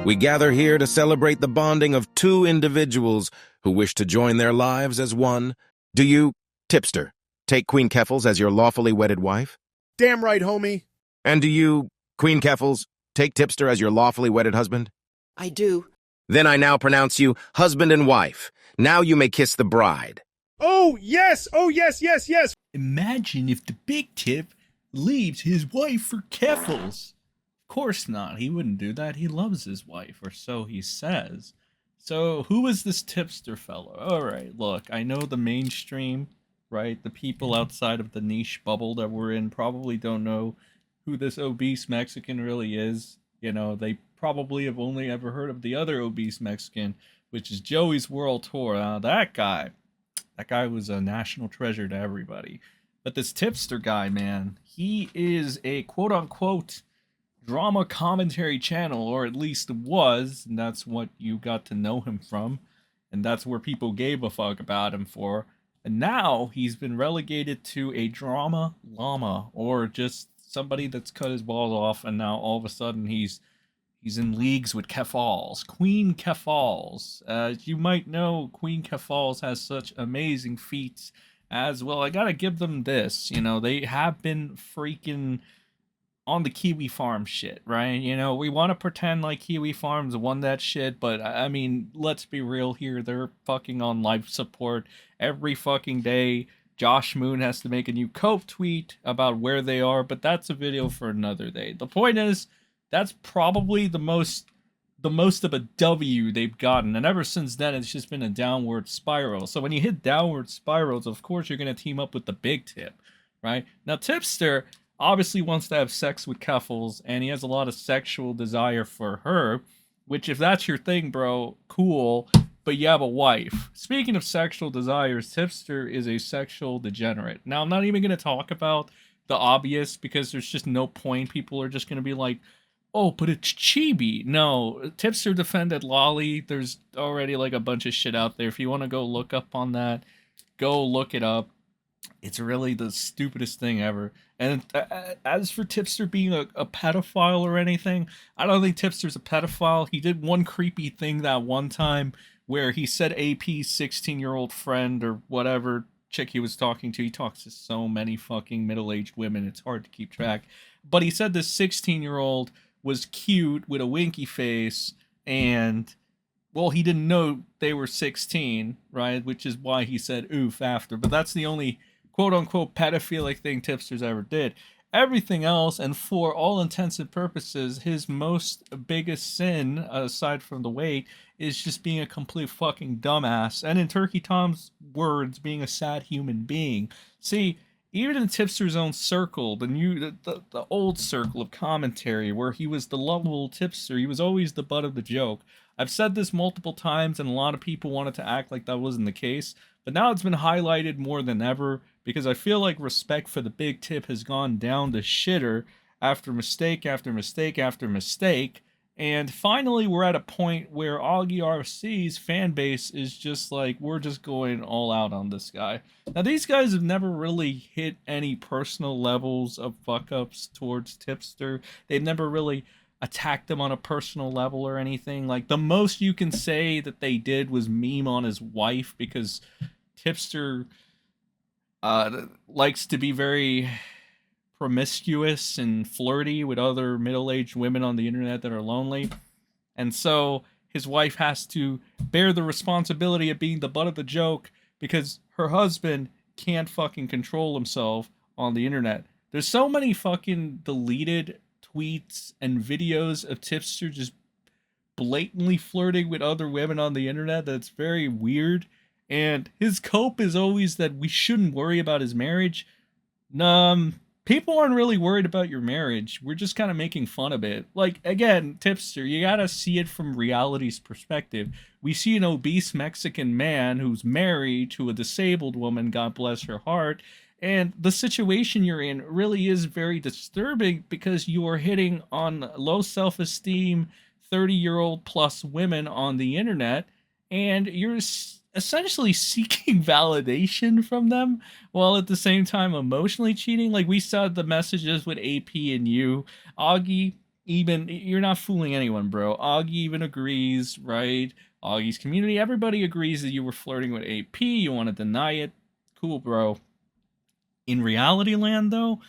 We gather here to celebrate the bonding of two individuals who wish to join their lives as one. Do you, tipster, take Queen Keffals as your lawfully wedded wife? Damn right, homie. And do you, Queen Keffals, take Tipster as your lawfully wedded husband? I do. Then I now pronounce you husband and wife. Now you may kiss the bride. Oh, yes! Oh, yes, yes, yes! Imagine if the Big Tip leaves his wife for Keffals. Of course not. He wouldn't do that. He loves his wife, or so he says. So, who is this tipster fellow? Alright, look, I know the mainstream, right? The people outside of the niche bubble that we're in probably don't know who this obese Mexican really is. You know, they probably have only ever heard of the other obese Mexican, which is Joey's World Tour. That guy was a national treasure to everybody. But this tipster guy, man, he is a quote-unquote drama commentary channel, or at least was, and that's what you got to know him from, and that's where people gave a fuck about him for. And now he's been relegated to a drama llama, or just somebody that's cut his balls off, and now all of a sudden he's in leagues with Keffals, Queen Keffals. As you might know, Queen Keffals has such amazing feats as well. I gotta give them this, you know, they have been freaking on the Kiwi Farm shit, right? You know, we want to pretend like Kiwi Farms won that shit, but I mean, let's be real here. They're fucking on life support every fucking day. Josh Moon has to make a new Cope tweet about where they are, but that's a video for another day. The point is, that's probably the most of a W they've gotten, and ever since then, it's just been a downward spiral. So when you hit downward spirals, of course, you're going to team up with the Big Tip, right? Now, Tipster obviously wants to have sex with Keffals, and he has a lot of sexual desire for her, which, if that's your thing, bro, cool, but you have a wife. Speaking of sexual desires, Tipster is a sexual degenerate. Now, I'm not even going to talk about the obvious, because there's just no point. People are just going to be like, oh, but it's chibi. No, Tipster defended Lolly. There's already like a bunch of shit out there. If you want to go look up on that, go look it up. It's really the stupidest thing ever. And as for Tipster being a pedophile or anything, I don't think Tipster's a pedophile. He did one creepy thing that one time where he said AP's 16-year-old friend or whatever chick he was talking to. He talks to so many fucking middle-aged women, it's hard to keep track. But he said this 16-year-old was cute with a winky face, and well, he didn't know they were 16, right? Which is why he said oof after. But that's the only quote-unquote pedophilic thing Tipster's ever did. Everything else, and for all intents and purposes, his most biggest sin, aside from the weight, is just being a complete fucking dumbass. And in Turkey Tom's words, being a sad human being. See, even in Tipster's own circle, the old circle of commentary, where he was the lovable Tipster, he was always the butt of the joke. I've said this multiple times, and a lot of people wanted to act like that wasn't the case, but now it's been highlighted more than ever, because I feel like respect for the Big Tip has gone down the shitter after mistake after mistake after mistake, and finally we're at a point where Augie RC's fan base is just like, we're just going all out on this guy. Now, these guys have never really hit any personal levels of fuck-ups towards Tipster. They've never really attacked him on a personal level or anything. Like, the most you can say that they did was meme on his wife, because Tipster likes to be very promiscuous and flirty with other middle-aged women on the internet that are lonely. And so his wife has to bear the responsibility of being the butt of the joke, because her husband can't fucking control himself on the internet. There's so many fucking deleted tweets and videos of Tipster just blatantly flirting with other women on the internet that's very weird. And his cope is always that we shouldn't worry about his marriage. People aren't really worried about your marriage. We're just kind of making fun of it. Like, again, Tipster, you gotta see it from reality's perspective. We see an obese Mexican man who's married to a disabled woman, God bless her heart, and the situation you're in really is very disturbing, because you are hitting on low self-esteem 30-year-old plus women on the internet, and you're essentially seeking validation from them while at the same time emotionally cheating. Like, we saw the messages with AP and you. Augie, Even you're not fooling anyone, bro. Augie even agrees, right? Augie's community, everybody agrees that you were flirting with AP. You want to deny it. Cool, bro. In reality land, though,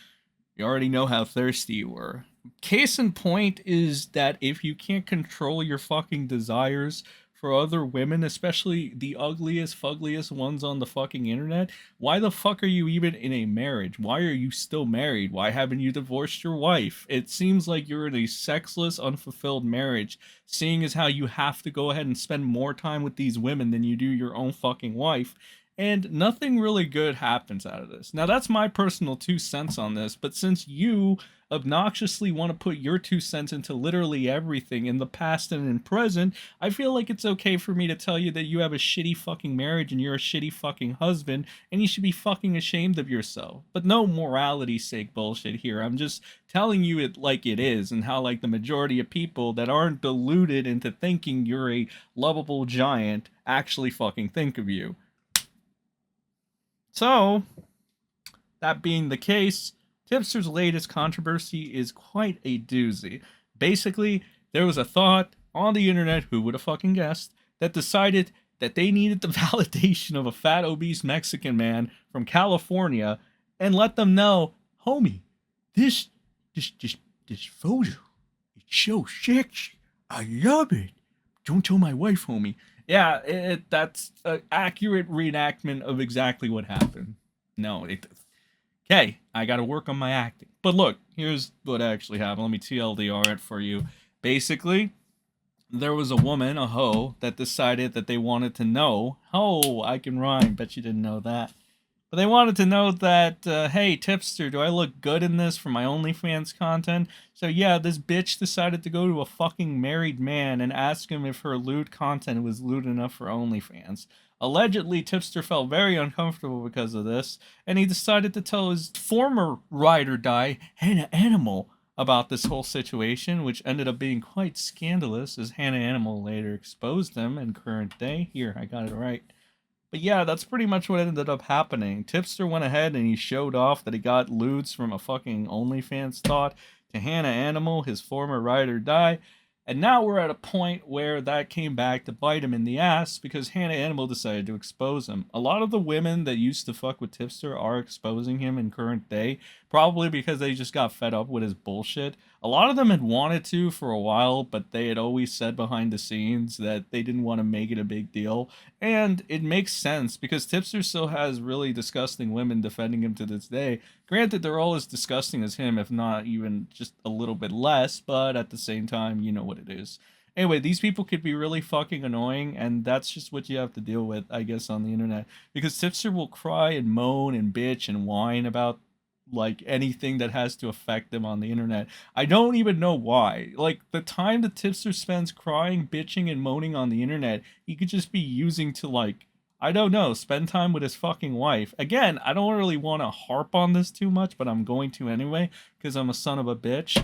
you already know how thirsty you were. Case in point is that if you can't control your fucking desires for other women, especially the ugliest, fuggliest ones on the fucking internet, why the fuck are you even in a marriage? Why are you still married? Why haven't you divorced your wife? It seems like you're in a sexless, unfulfilled marriage, seeing as how you have to go ahead and spend more time with these women than you do your own fucking wife, and nothing really good happens out of this. Now, that's my personal 2 cents on this, but since you obnoxiously want to put your 2 cents into literally everything in the past and in present, I feel like it's okay for me to tell you that you have a shitty fucking marriage and you're a shitty fucking husband, and you should be fucking ashamed of yourself. But no morality sake bullshit here. I'm just telling you it like it is, and how, like, the majority of people that aren't deluded into thinking you're a lovable giant actually fucking think of you. So, that being the case, Tipster's latest controversy is quite a doozy. Basically, there was a thought on the internet, who would have fucking guessed, that decided that they needed the validation of a fat, obese Mexican man from California and let them know, homie, this photo, it's so sexy. I love it. Don't tell my wife, homie. Yeah, that's an accurate reenactment of exactly what happened. No, okay, I gotta work on my acting. But look, here's what actually happened. Let me TLDR it for you. Basically, there was a woman, a hoe, that decided that they wanted to know. Oh, I can rhyme. Bet you didn't know that. But they wanted to know that, hey, Tipster, do I look good in this for my OnlyFans content? So yeah, this bitch decided to go to a fucking married man and ask him if her lewd content was lewd enough for OnlyFans. Allegedly, Tipster felt very uncomfortable because of this, and he decided to tell his former ride or die, Hannah Animal, about this whole situation, which ended up being quite scandalous, as Hannah Animal later exposed him in current day. Here, I got it right. But yeah, that's pretty much what ended up happening. Tipster went ahead and he showed off that he got lewds from a fucking OnlyFans thought to Hannah Animal, his former ride or die. And now we're at a point where that came back to bite him in the ass because Hannah Animal decided to expose him. A lot of the women that used to fuck with Tipster are exposing him in current day, probably because they just got fed up with his bullshit. A lot of them had wanted to for a while, but they had always said behind the scenes that they didn't want to make it a big deal. And it makes sense because Tipster still has really disgusting women defending him to this day. Granted, they're all as disgusting as him, if not even just a little bit less, but at the same time, you know what it is. Anyway, these people could be really fucking annoying, and that's just what you have to deal with, I guess, on the internet. Because Tipster will cry and moan and bitch and whine about like anything that has to affect them on the internet. I don't even know why. Like, the time that Tipster spends crying, bitching, and moaning on the internet, he could just be using to, like, I don't know, spend time with his fucking wife. Again, I don't really want to harp on this too much, but I'm going to anyway, because I'm a son of a bitch.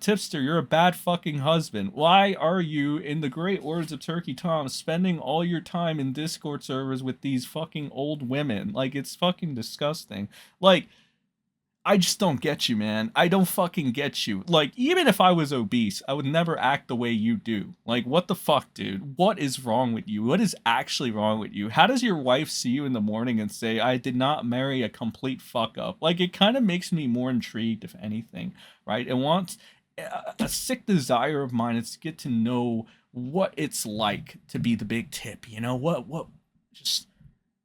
Tipster, you're a bad fucking husband. Why are you, in the great words of Turkey Tom, spending all your time in Discord servers with these fucking old women? Like, it's fucking disgusting. Like, I just don't get you, man. I don't fucking get you. Like, even if I was obese, I would never act the way you do. Like, what the fuck, dude? What is wrong with you? What is actually wrong with you? How does your wife see you in the morning and say, I did not marry a complete fuck up? Like, it kind of makes me more intrigued, if anything, right? And wants a sick desire of mine is to get to know what it's like to be the big tip, you know? Just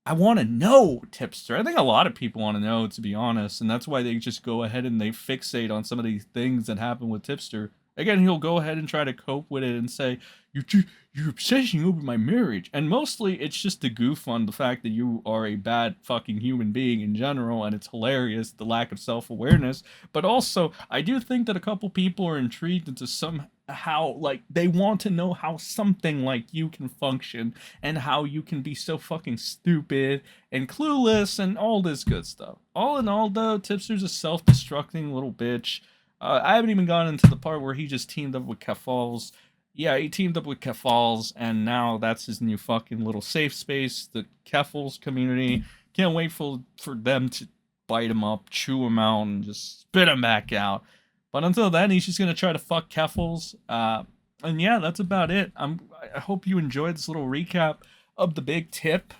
I want to know, Tipster. I think a lot of people want to know, to be honest, and that's why they just go ahead and they fixate on some of these things that happen with Tipster. Again, he'll go ahead and try to cope with it and say, you're obsessing over my marriage. And mostly it's just to goof on the fact that you are a bad fucking human being in general, and it's hilarious, the lack of self-awareness. But also, I do think that a couple people are intrigued into somehow, like, they want to know how something like you can function and how you can be so fucking stupid and clueless and all this good stuff. All in all, though, Tipster's a self-destructing little bitch. I haven't even gotten into the part where he just teamed up with Kefals. Yeah, he teamed up with Kefals, and now that's his new fucking little safe space, the Kefals community. Can't wait for them to bite him up, chew him out, and just spit him back out. But until then, he's just gonna try to fuck Keffels. And yeah, that's about it. I hope you enjoyed this little recap of the big tip.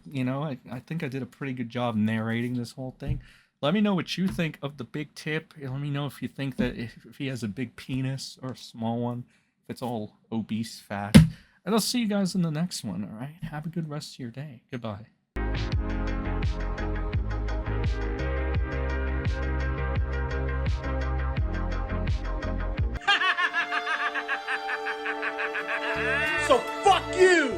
You know, I think I did a pretty good job narrating this whole thing. Let me know what you think of the big tip. Let me know if you think that if he has a big penis or a small one, if it's all obese fat. And I'll see you guys in the next one, all right? Have a good rest of your day. Goodbye. So fuck you!